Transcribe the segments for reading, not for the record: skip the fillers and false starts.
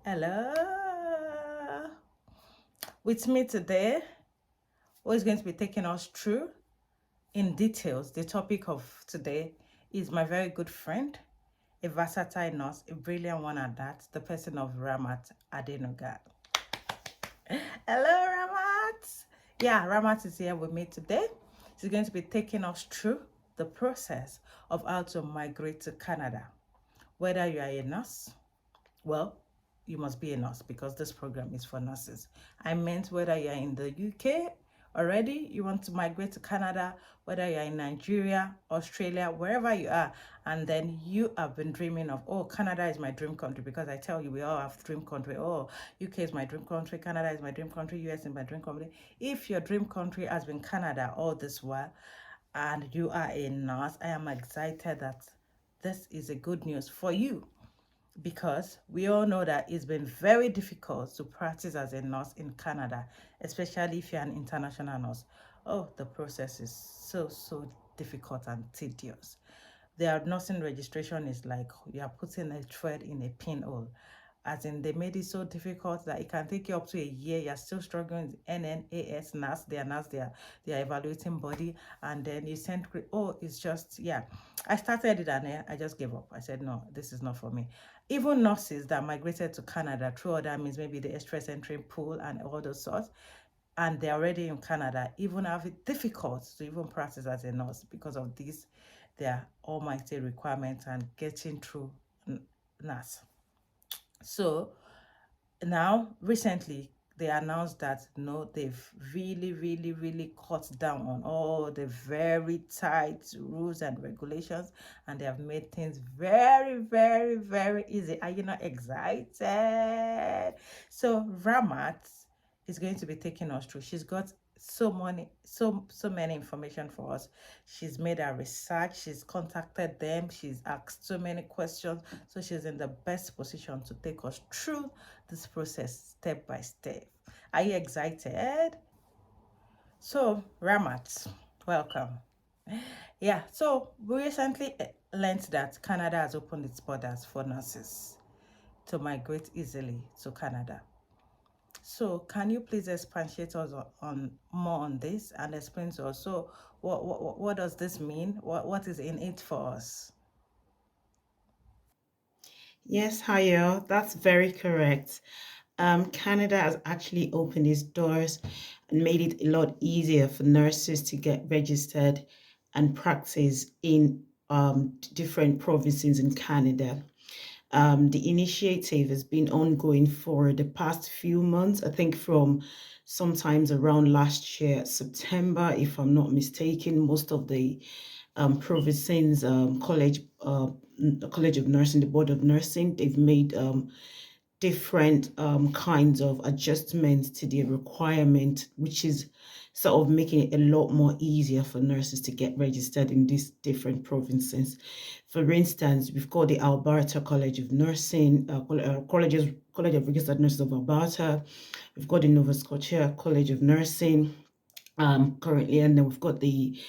Hello. With me today, who is going to be taking us through in details the topic of today is my very good friend, a versatile nurse, a brilliant one at that, the person of Ramat Adenoga. Hello, Ramat. Yeah, Ramat is here with me today. She's going to be taking us through the process of how to migrate to Canada. Whether you are a nurse, well, you must be a nurse because this program is for nurses. I meant whether you're in the UK already, you want to migrate to Canada, whether you're in Nigeria, Australia, wherever you are, and then you have been dreaming of, oh, Canada is my dream country, because I tell you, we all have dream country. Oh, UK is my dream country, Canada is my dream country, US is my dream country. If your dream country has been Canada all this while, and you are a nurse, I am excited that this is a good news for you, because we all know that it's been very difficult to practice as a nurse in Canada, especially if you're an international nurse. Oh, the process is so difficult and tedious. Their nursing registration is like you are putting a thread in a pinhole. As in, they made it so difficult that it can take you up to a year. You're still struggling with NNAS, NAS, their evaluating body, and then you send, oh, it's just, yeah. I started it and I just gave up. I said, no, this is not for me. Even nurses that migrated to Canada through other means, maybe the express entry pool and all those sorts, and they're already in Canada, even have it difficult to even practice as a nurse because of this, their almighty requirements and getting through nurse. So now, recently, they announced that no, they've really cut down on all the very tight rules and regulations, and they have made things very easy. Are you not excited? So Ramat is going to be taking us through. She's got so many information for us. She's made her research, she's contacted them, she's asked so many questions, so she's in the best position to take us through this process step by step. Are you excited? So Ramat, welcome. Yeah, so we recently learned that Canada has opened its borders for nurses to migrate easily to Canada. So can you please expatiate us on more on this and explain to us, so what does this mean? What is in it for us? Yes, Hayo, that's very correct. Canada has actually opened its doors and made it a lot easier for nurses to get registered and practice in different provinces in Canada. The initiative has been ongoing for the past few months, I think from sometimes around last year, September, if I'm not mistaken. Most of the provinces, College of Nursing, the Board of Nursing, they've made different kinds of adjustments to the requirement, which is sort of making it a lot more easier for nurses to get registered in these different provinces. For instance, we've got the Alberta College of Nursing, College of Registered Nurses of Alberta. We've got the Nova Scotia College of Nursing currently, and then we've got the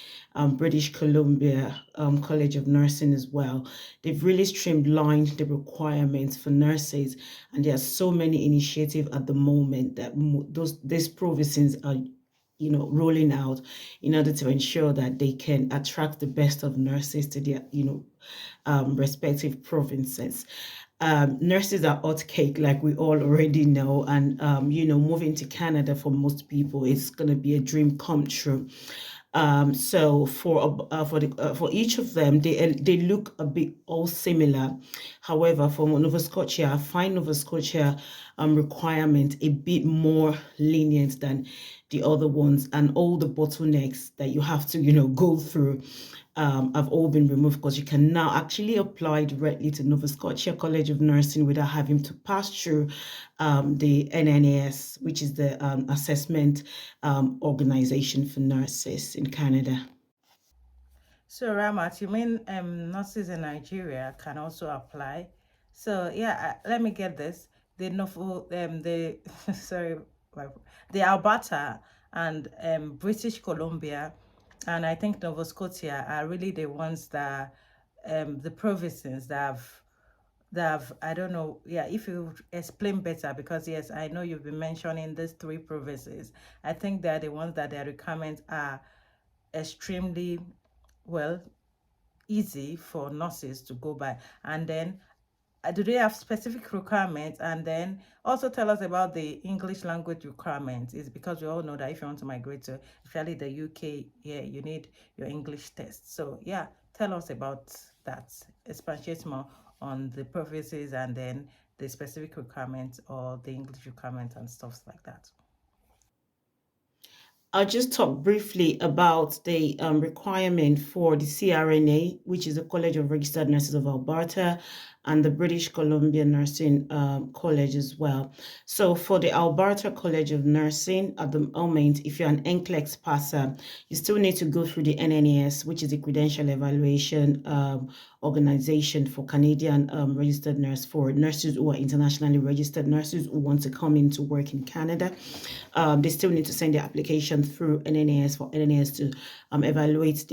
British Columbia College of Nursing as well. They've really streamlined the requirements for nurses, and there are so many initiatives at the moment that these provinces are rolling out in order to ensure that they can attract the best of nurses to their respective provinces. Nurses are hot cake, like we all already know, and moving to Canada for most people is going to be a dream come true. So for each of them, they look a bit all similar. However, for Nova Scotia, I find Nova Scotia requirement a bit more lenient than the other ones, and all the bottlenecks that you have to go through have all been removed, because you can now actually apply directly to Nova Scotia College of Nursing without having to pass through the NNAS, which is the assessment organization for nurses in Canada. So Ramat, you mean nurses in Nigeria can also apply? So yeah, let me get this. The Novo, the sorry, the Alberta and British Columbia, and I think Nova Scotia are really the ones that the provinces that have I don't know, yeah, if you explain better, because yes, I know you've been mentioning these three provinces. I think they're the ones that their requirements are extremely, well, easy for nurses to go by. And then do they have specific requirements? And then also tell us about the English language requirements. Is because we all know that if you want to migrate to, especially the UK, yeah, you need your English test. So yeah, tell us about that. Expatiate more on the provinces and then the specific requirements or the English requirements and stuff like that. I'll just talk briefly about the requirement for the CRNA, which is the College of Registered Nurses of Alberta, and the British Columbia Nursing College as well. So for the Alberta College of Nursing, at the moment, if you're an NCLEX passer, you still need to go through the NNAS, which is the Credential Evaluation Organization for Canadian registered nurse, for nurses who are internationally registered nurses who want to come in to work in Canada. They still need to send their application through NNAS for NNAS to evaluate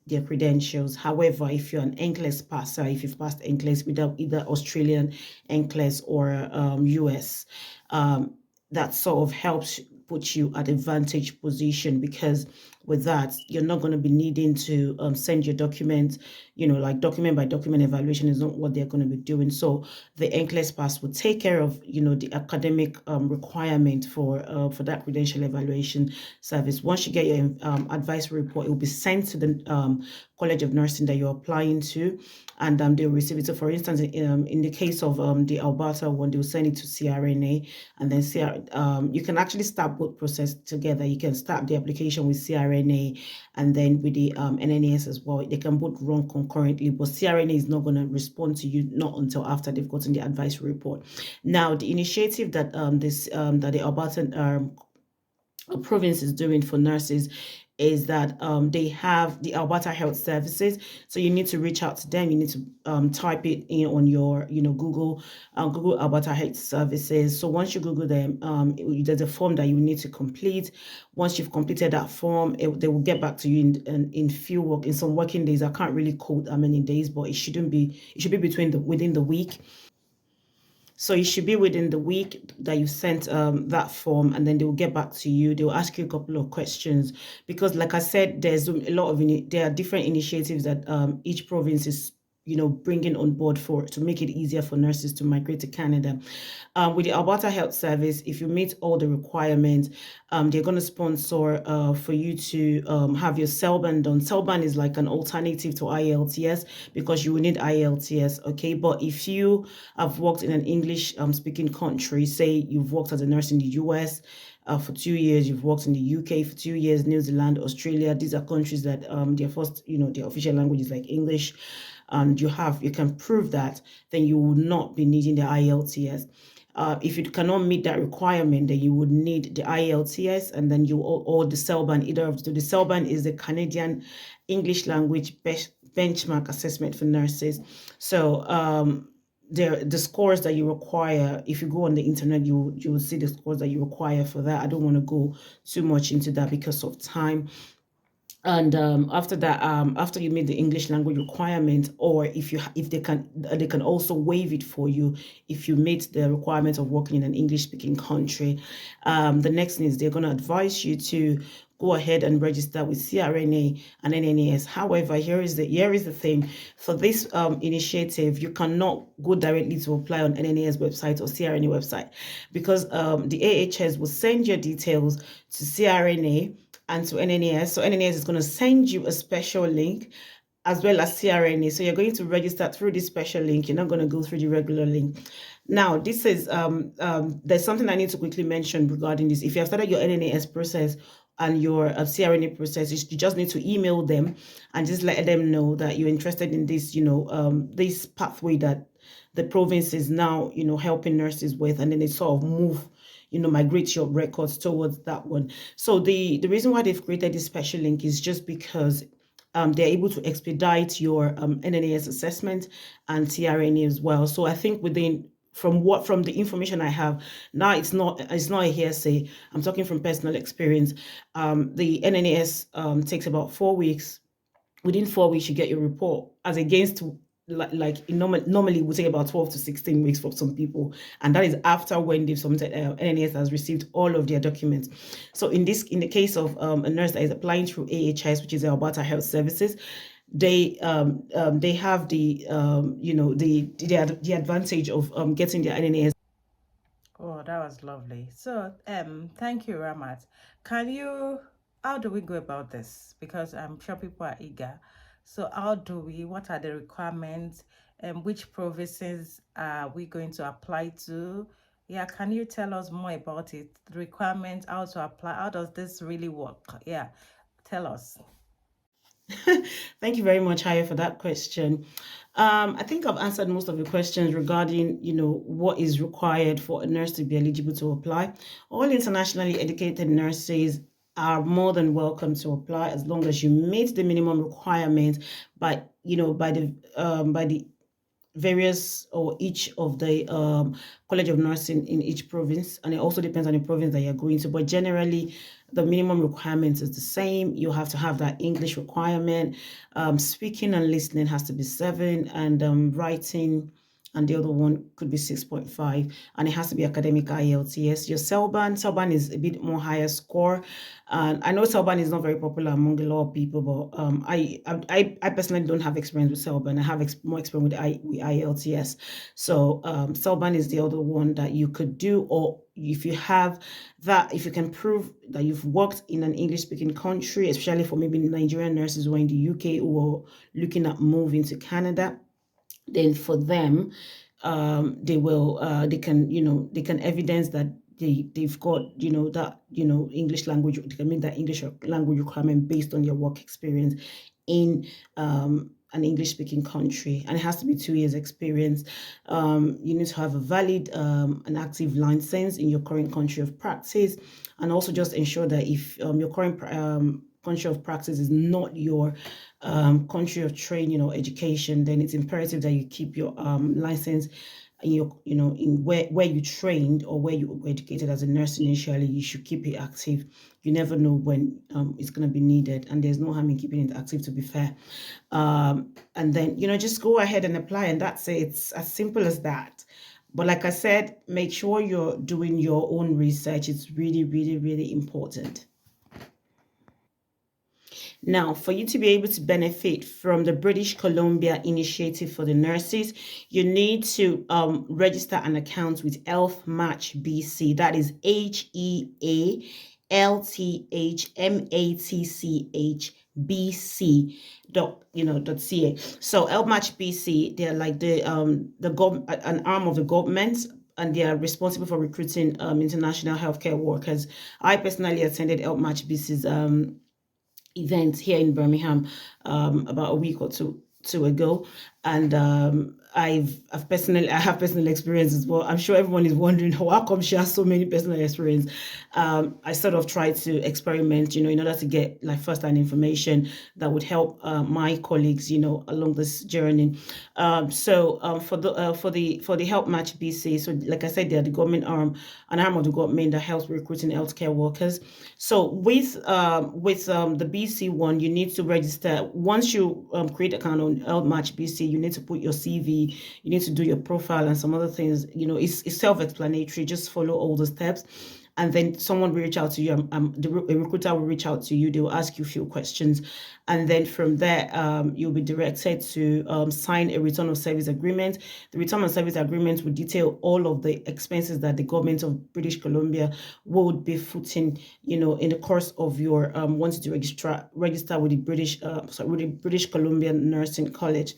their credentials. However, if you're an NCLEX passer, if you've passed NCLEX without either Australian NCLEX or US, that sort of helps put you at advantage position, because with that you're not going to be needing to send your documents, like document by document evaluation is not what they're going to be doing. So the NCLEX pass will take care of the academic requirement for that credential evaluation service. Once you get your advisory report, it will be sent to the College of Nursing that you're applying to, and they'll receive it. So for instance, in the case of the Alberta one, they'll send it to CRNA, and then you can actually start both process together. You can start the application with CRNA and then with the NNAS as well. They can both run concurrently, but CRNA is not going to respond to you not until after they've gotten the advisory report. Now, the initiative that that the Alberta province is doing for nurses is that they have the Alberta Health Services. So you need to reach out to them. You need to type it in on your, Google Alberta Health Services. So once you Google them, there's a form that you need to complete. Once you've completed that form, they will get back to you in some working days. I can't really quote how many days, but it should be within the week. So it should be within the week that you sent that form, and then they will get back to you. They will ask you a couple of questions, because, like I said, there are different initiatives that each province is bringing on board to make it easier for nurses to migrate to Canada. With the Alberta Health Service, if you meet all the requirements, they're going to sponsor for you to have your CELBAN done. CELBAN is like an alternative to IELTS, because you will need IELTS, okay? But if you have worked in an English speaking country, say you've worked as a nurse in the US, for 2 years, you've worked in the UK for 2 years, New Zealand, Australia, these are countries that their official language is like English, and you can prove that, then you will not be needing the IELTS. If you cannot meet that requirement, then you would need the IELTS, and then or the CELBAN. Either of the two. The CELBAN is the Canadian English Language Benchmark Assessment for Nurses. So the scores that you require, if you go on the internet, you will see the scores that you require for that. I don't want to go too much into that because of time. And after that, after you meet the English language requirement, or if they can also waive it for you if you meet the requirement of working in an English speaking country. The next thing is they're going to advise you to go ahead and register with CRNA and NNAS. However, here is the thing. For this initiative, you cannot go directly to apply on NNAS website or CRNA website, because the AHS will send your details to CRNA and to NNAS. So NNAS is going to send you a special link, as well as CRNA. So you're going to register through this special link. You're not going to go through the regular link. Now, this is there's something I need to quickly mention regarding this. If you have started your NNAS process and your CRNA process, you just need to email them and just let them know that you're interested in this, this pathway that the province is now, helping nurses with, and then they sort of migrate your records towards that one. So the reason why they've created this special link is just because they're able to expedite your NNAS assessment and CRNA as well. So I think from the information I have now, it's not a hearsay. I'm talking from personal experience. The NNAS takes about 4 weeks. Within 4 weeks, you get your report, as against normally would take about 12 to 16 weeks for some people, and that is after when they've submitted, NNS has received all of their documents. So in the case of a nurse that is applying through AHS, which is Alberta Health Services, they have the the advantage of getting their NNS. Oh, that was lovely. So, thank you, Ramat. Can you, how do we go about this? Because I'm sure people are eager. So, what are the requirements, and which provinces are we going to apply to? Yeah, can you tell us more about it? The requirements, how to apply, how does this really work? Yeah, tell us. Thank you very much, Haya, for that question. I think I've answered most of the questions regarding, what is required for a nurse to be eligible to apply. All internationally educated nurses are more than welcome to apply as long as you meet the minimum requirement by the various or each of the college of nursing in each province, and it also depends on the province that you're going to, but generally the minimum requirements is the same. You have to have that English requirement. Speaking and listening has to be 7, and writing and the other one could be 6.5, and it has to be academic IELTS. Your CELBAN is a bit more higher score, and I know CELBAN is not very popular among a lot of people, but I personally don't have experience with CELBAN. I have more experience with IELTS. So CELBAN is the other one that you could do, or if you have that, if you can prove that you've worked in an English speaking country, especially for maybe Nigerian nurses who are in the UK who are looking at moving to Canada, then for them, they can evidence that they've got that English language. They can meet that English language requirement based on your work experience in an English speaking country, and it has to be 2 years experience. You need to have a valid an active license in your current country of practice, and also just ensure that if your current country of practice is not your country of training or education, then it's imperative that you keep your license in your in where you trained or where you were educated as a nurse initially. You should keep it active. You never know when it's going to be needed, and there's no harm in keeping it active, to be fair. And then just go ahead and apply, and that's it. It's as simple as that. But like I said, make sure you're doing your own research. It's really, really, really important. Now, for you to be able to benefit from the British Columbia Initiative for the Nurses, you need to register an account with Health Match BC. That is HEALTHMATCH BC. So Health Match BC, they're like an arm of the government, and they are responsible for recruiting international healthcare workers. I personally attended Health Match BC's event here in Birmingham about a week or two ago, and I have personal experience as well. I'm sure everyone is wondering how come she has so many personal experience. I sort of tried to experiment, in order to get like first-hand information that would help my colleagues, along this journey. For the Help Match BC, so like I said, they're the government arm, an arm of the government that helps recruiting healthcare workers. So with the BC one, you need to register. Once you create an account on Help Match BC, you need to put your CV, you need to do your profile and some other things. It's self-explanatory. Just follow all the steps, and then someone will reach out to you. A recruiter will reach out to you. They will ask you a few questions, and then from there, you'll be directed to sign a return of service agreement. The return of service agreement will detail all of the expenses that the government of British Columbia would be footing, in the course of your wanting to register with the British Columbia Nursing College.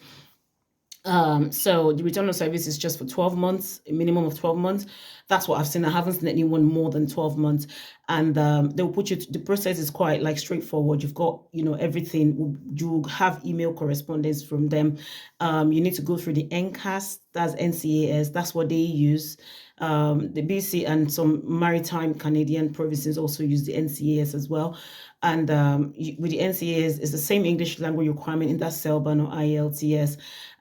So the return of service is just for 12 months, a minimum of 12 months. That's what I've seen. I haven't seen anyone more than 12 months. And they'll put you the process is quite like straightforward. You've got, everything. You have email correspondence from them. You need to go through the NCAS, that's NCAS, that's what they use. The BC and some maritime Canadian provinces also use the NCAS as well. And with the NCAS, it's the same English language requirement in that CELBAN or IELTS,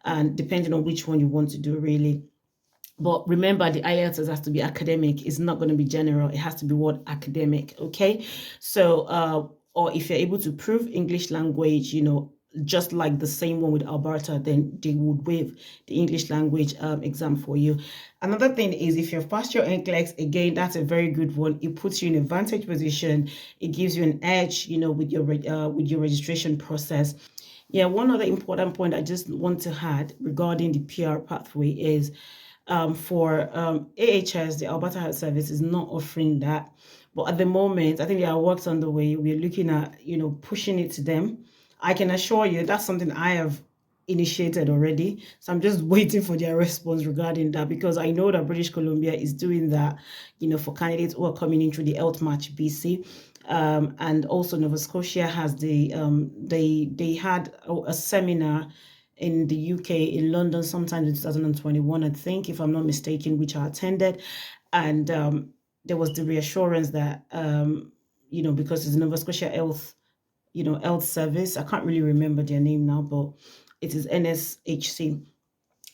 and depending on which one you want to do, really. But remember, the IELTS has to be academic. It's not going to be general. It has to be what academic, okay? So, or if you're able to prove English language, just like the same one with Alberta, then they would waive the English language exam for you. Another thing is if you've passed your NCLEX, again, that's a very good one. It puts you in a vantage position. It gives you an edge, with your registration process. Yeah, one other important point I just want to add regarding the PR pathway is for AHS, the Alberta Health Service is not offering that. But at the moment, I think there are works on the way. We're looking at, pushing it to them. I can assure you that's something I have initiated already. So I'm just waiting for their response regarding that, because I know that British Columbia is doing that, for candidates who are coming in through the Health Match BC. And also Nova Scotia has they had a seminar in the UK, in London, sometime in 2021, I think, if I'm not mistaken, which I attended. And there was the reassurance that, because it's the Nova Scotia Health Service. I can't really remember their name now, but it is NSHC.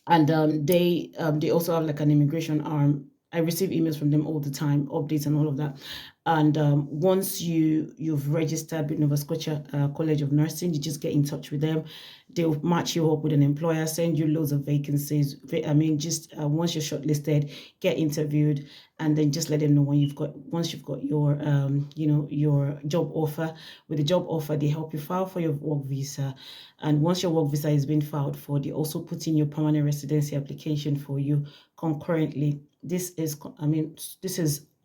And they also have like an immigration arm. I receive emails from them all the time, updates and all of that. And once you've registered with Nova Scotia College of Nursing, you just get in touch with them. They'll match you up with an employer, send you loads of vacancies. I mean, just once you're shortlisted, get interviewed, and then just let them know once you've got your your job offer. With the job offer, they help you file for your work visa, and once your work visa is being filed for, they also put in your permanent residency application for you concurrently. This is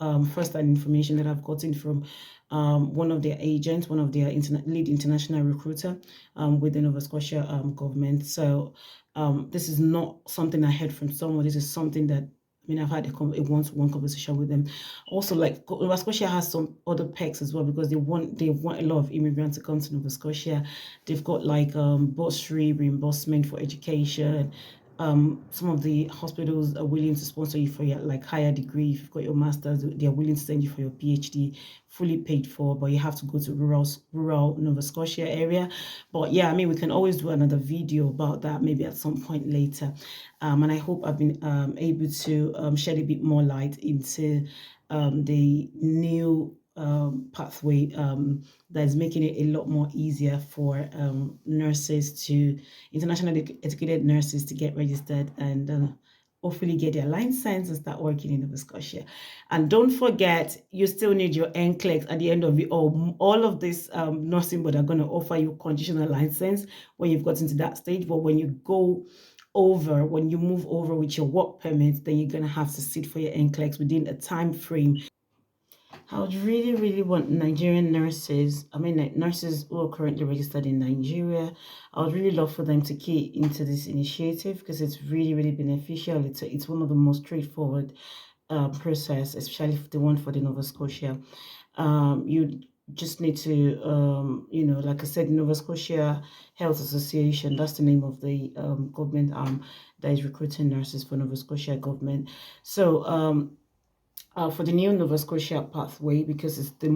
first-hand information that I've gotten from one of their agents, one of their lead international recruiter with the Nova Scotia government. So this is not something I heard from someone. This is something that I've had a one-to-one conversation with them. Also, like Nova Scotia has some other perks as well, because they want a lot of immigrants to come to Nova Scotia. They've got like bursary reimbursement for education. Some of the hospitals are willing to sponsor you for your like higher degree. If you've got your master's, they're willing to send you for your PhD, fully paid for, but you have to go to rural Nova Scotia area. But yeah, we can always do another video about that maybe at some point later. And I hope I've been able to shed a bit more light into the new pathway that is making it a lot more easier for internationally educated nurses to get registered and hopefully get their license and start working in Nova Scotia. And don't forget, you still need your NCLEX at the end of it all. All of this nursing board are going to offer you conditional license when you've gotten to that stage. But when you move over with your work permit, then you're going to have to sit for your NCLEX within a time frame. I would really, really want Nigerian nurses, nurses who are currently registered in Nigeria. I would really love for them to key into this initiative, because it's really, really beneficial. It's one of the most straightforward process, especially the one for the Nova Scotia. You just need to, like I said, Nova Scotia Health Association, that's the name of the government arm that is recruiting nurses for Nova Scotia government. So, for the new Nova Scotia pathway, because it's the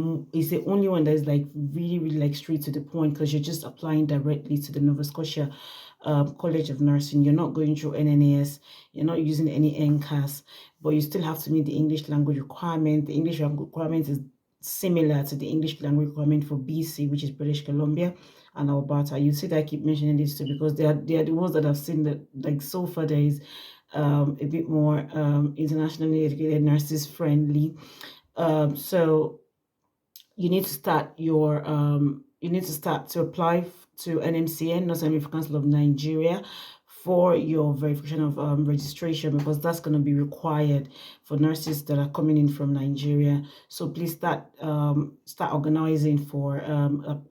only one that is like really, really like straight to the point, because you're just applying directly to the Nova Scotia College of Nursing. You're not going through NNAS, you're not using any NCAS, but you still have to meet the English language requirement. The English language requirement is similar to the English language requirement for BC, which is British Columbia, and Alberta. You see that I keep mentioning this too, because they are the ones that I've seen that like so far there is a bit more internationally educated nurses friendly. So you need to start to apply to NMCN, National Council of Nigeria, for your verification of registration, because that's going to be required for nurses that are coming in from Nigeria. So please start organizing for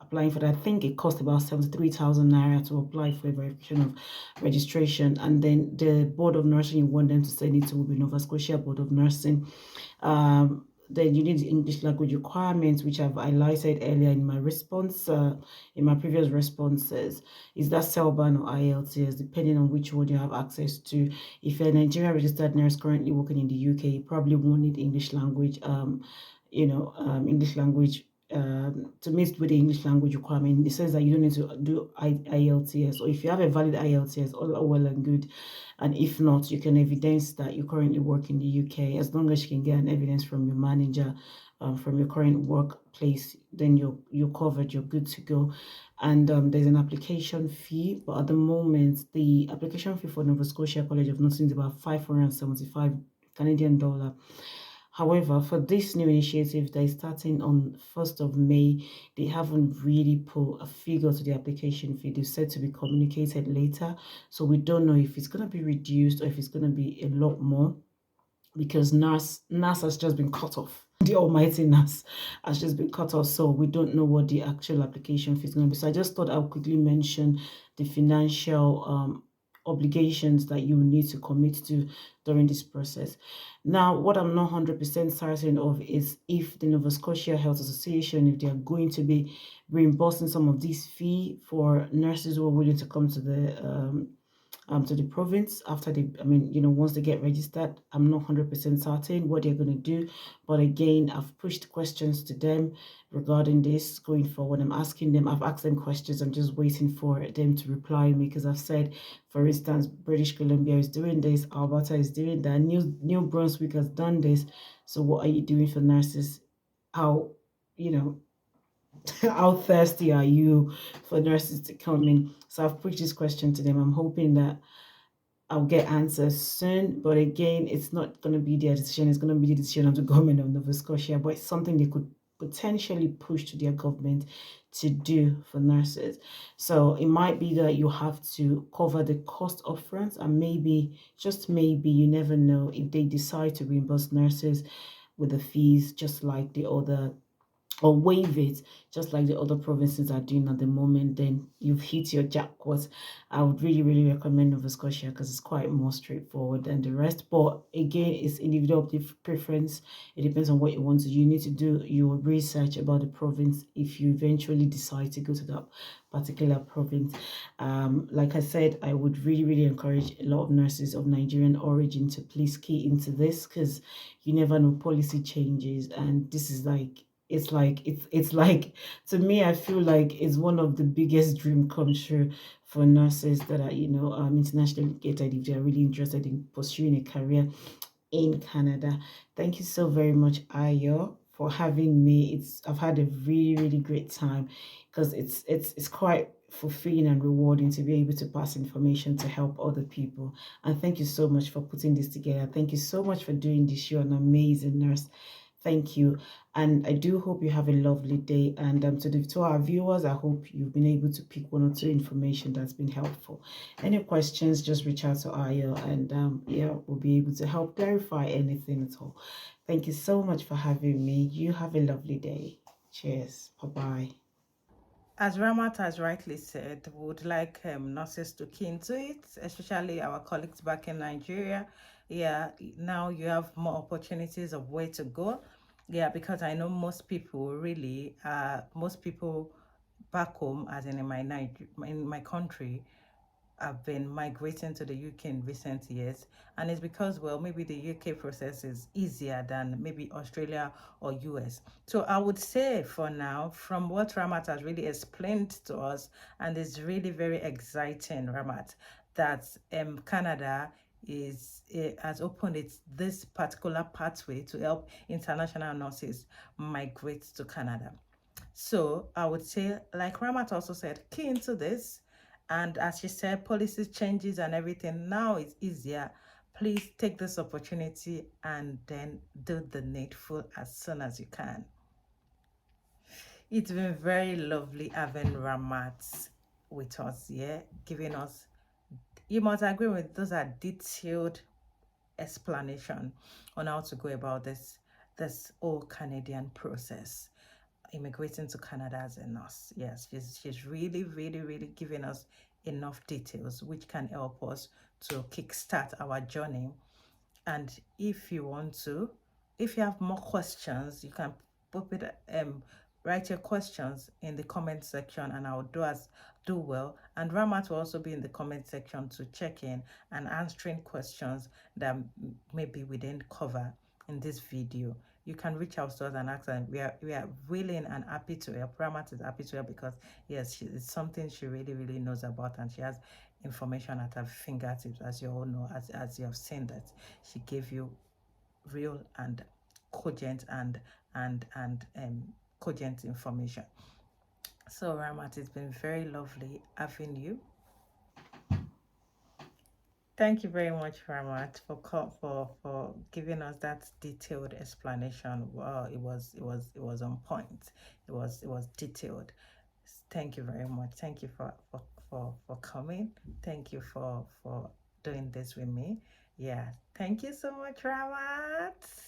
applying for that. I think it costs about 73,000 naira to apply for a verification of registration, and then the Board of Nursing, you want them to send it to will be Nova Scotia Board of Nursing. Then you need the English language requirements, which I've highlighted earlier in my response, in my previous responses. Is that CELBAN or IELTS, depending on which one you have access to. If you're a Nigerian registered nurse currently working in the UK, you probably won't need English language, English language to meet with the English language requirement. It says that you don't need to do IELTS, or if you have a valid IELTS, all well and good. And if not, you can evidence that you currently work in the UK, as long as you can get an evidence from your manager from your current workplace, then you're covered, you're good to go. And there's an application fee, but at the moment, the application fee for Nova Scotia College of Nursing is about 575 Canadian dollar. However, for this new initiative that is starting on 1st of May, they haven't really put a figure to the application fee. They've said to be communicated later. So we don't know if it's going to be reduced or if it's going to be a lot more, because NAS has just been cut off. The almighty NAS has just been cut off. So we don't know what the actual application fee is going to be. So I just thought I would quickly mention the financial obligations that you need to commit to during this process. Now, what I'm not 100% certain of is if the Nova Scotia Health Association, if they are going to be reimbursing some of this fee for nurses who are willing to come to the province after they, I mean, once they get registered. I'm not 100% certain what they're going to do. But again, I've pushed questions to them regarding this going forward. I've asked them questions. I'm just waiting for them to reply me, because I've said, for instance, British Columbia is doing this, Alberta is doing that, New Brunswick has done this. So what are you doing for nurses? How, you know, how thirsty are you for nurses to come in? So I've pushed this question to them. I'm hoping that I'll get answers soon. But again, it's not going to be their decision. It's going to be the decision of the government of Nova Scotia. But it's something they could potentially push to their government to do for nurses. So it might be that you have to cover the cost upfront, and maybe, just maybe, you never know, if they decide to reimburse nurses with the fees, just like the other, or waive it, just like the other provinces are doing at the moment, then you've hit your jackpot. I would really, really recommend Nova Scotia, because it's quite more straightforward than the rest. But again, it's individual preference. It depends on what you want to do. You need to do your research about the province if you eventually decide to go to that particular province. Like I said, I would really, really encourage a lot of nurses of Nigerian origin to please key into this, because you never know, policy changes, and this is like, it's like, to me, I feel like it's one of the biggest dream come true for nurses that are, internationally educated, if they're really interested in pursuing a career in Canada. Thank you so very much, Ayo, for having me. I've had a really, really great time, because it's quite fulfilling and rewarding to be able to pass information to help other people. And thank you so much for putting this together. Thank you so much for doing this. You're an amazing nurse. Thank you. And I do hope you have a lovely day. And to our viewers, I hope you've been able to pick one or two information that's been helpful. Any questions, just reach out to Ayo, and yeah, we'll be able to help clarify anything at all. Thank you so much for having me. You have a lovely day. Cheers. Bye-bye. As Ramat has rightly said, we would like nurses to key into it, especially our colleagues back in Nigeria. Yeah, now you have more opportunities of where to go. Yeah, because I know most people really, most people back home, as in in my country, have been migrating to the UK in recent years. And it's because, well, maybe the UK process is easier than maybe Australia or US. So I would say for now, from what Ramat has really explained to us, and it's really very exciting, Ramat, that Canada has opened this particular pathway to help international nurses migrate to Canada. So I would say, like Ramat also said, key into this. And as she said, policy changes and everything. Now it's easier. Please take this opportunity and then do the needful as soon as you can. It's been very lovely having Ramat with us, yeah, giving us, you must agree with, those are detailed explanation on how to go about this whole Canadian process, immigrating to Canada as a nurse. Yes, she's really, really, really giving us enough details which can help us to kickstart our journey. And if you want to, if you have more questions, you can put it, write your questions in the comment section, and I'll do well. And Ramat will also be in the comment section to check in and answering questions that maybe we didn't cover in this video. You can reach out to us and ask, and we are willing and happy to help. Ramat is happy to help, because yes, it's something she really, really knows about, and she has information at her fingertips, as you all know, as you have seen that she gave you real and cogent and cogent information. So Ramat, it's been very lovely having you. Thank you very much, Ramat, for giving us that detailed explanation. Wow, it was on point. It was detailed. Thank you very much. Thank you for coming. Thank you for doing this with me. Yeah. Thank you so much, Ramat.